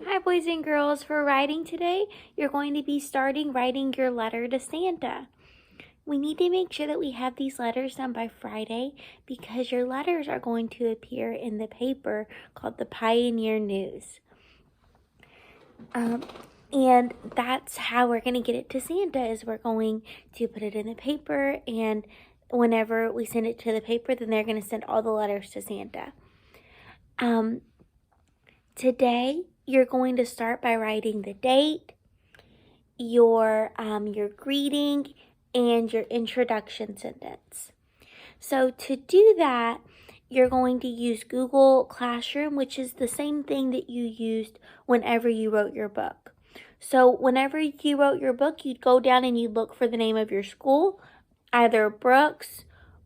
Hi boys and girls, for writing today, you're going to be starting writing your letter to Santa. We need to make sure that we have these letters done by Friday because your letters are going to appear in the paper called the Pioneer News. And that's how we're going to get it to Santa, is we're going to put it in the paper, and whenever we send it to the paper, then they're going to send all the letters to Santa. Today, you're going to start by writing the date, your greeting, and your introduction sentence. So to do that, you're going to use Google Classroom, which is the same thing that you used whenever you wrote your book. So whenever you wrote your book, you'd go down and you'd look for the name of your school, either Brooks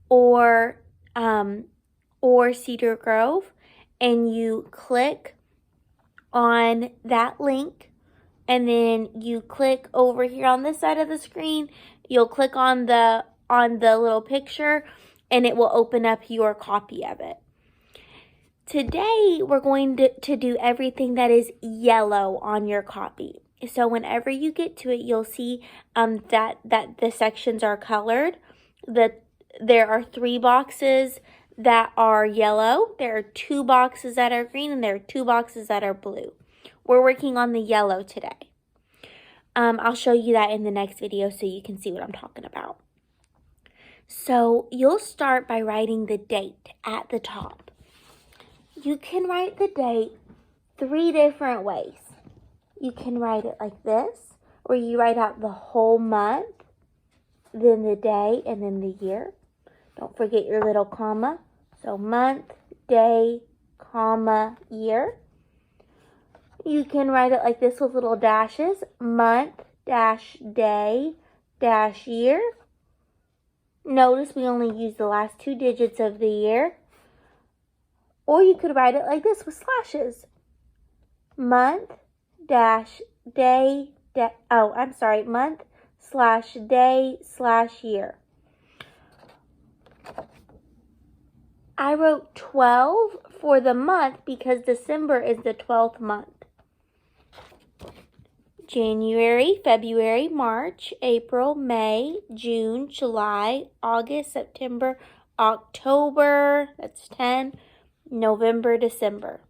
or Cedar Grove, and you click on that link, and then you click over here on this side of the screen. You'll click on the little picture, and it will open up your copy of it. Today, we're going to do everything that is yellow on your copy. So whenever you get to it, you'll see that the sections are colored. There are 3 boxes that are yellow, there are 2 boxes that are green, and there are 2 boxes that are blue. We're working on the yellow today. I'll show you that in the next video so you can see what I'm talking about. So you'll start by writing the date at the top. You can write the date 3 different ways. You can write it like this, where you write out the whole month, then the day, and then the year. Don't forget your little comma. So month, day, comma, year. You can write it like this with little dashes. Month, dash, day, dash, year. Notice we only use the last 2 digits of the year. Or you could write it like this with slashes. Month, dash, day, month, slash, day, slash, year. I wrote 12 for the month because December is the 12th month. January, February, March, April, May, June, July, August, September, October, that's 10, November, December.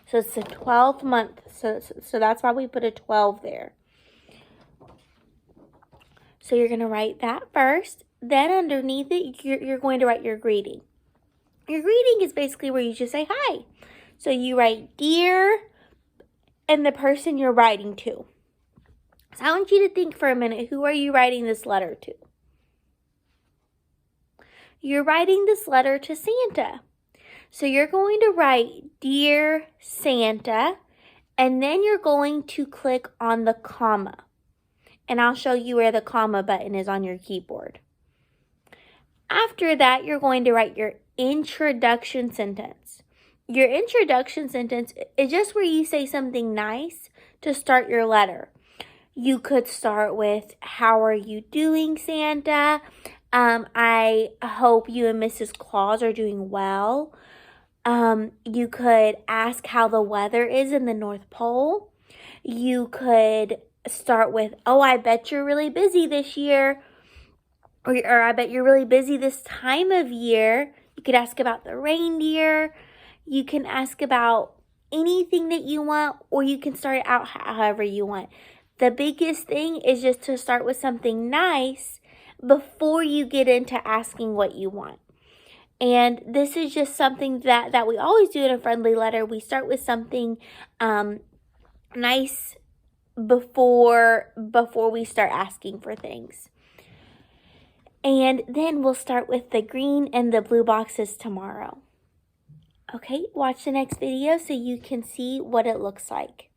So it's the 12th month, so that's why we put a 12 there. So you're going to write that first. Then underneath it, you're going to write your greeting. Your greeting is basically where you just say hi. So you write dear and the person you're writing to. So I want you to think for a minute, who are you writing this letter to? You're writing this letter to Santa. So you're going to write Dear Santa, and then you're going to click on the comma. And I'll show you where the comma button is on your keyboard. After that, you're going to write your introduction sentence. Your introduction sentence is just where you say something nice to start your letter. You could start with, how are you doing, Santa? I hope you and Mrs. Claus are doing well. You could ask how the weather is in the North Pole. You could start with, oh, I bet you're really busy this year. Or I bet you're really busy this time of year. You could ask about the reindeer. You can ask about anything that you want, or you can start it out however you want. The biggest thing is just to start with something nice before you get into asking what you want. And this is just something that we always do in a friendly letter. We start with something nice before we start asking for things. And then we'll start with the green and the blue boxes tomorrow. Okay, watch the next video so you can see what it looks like.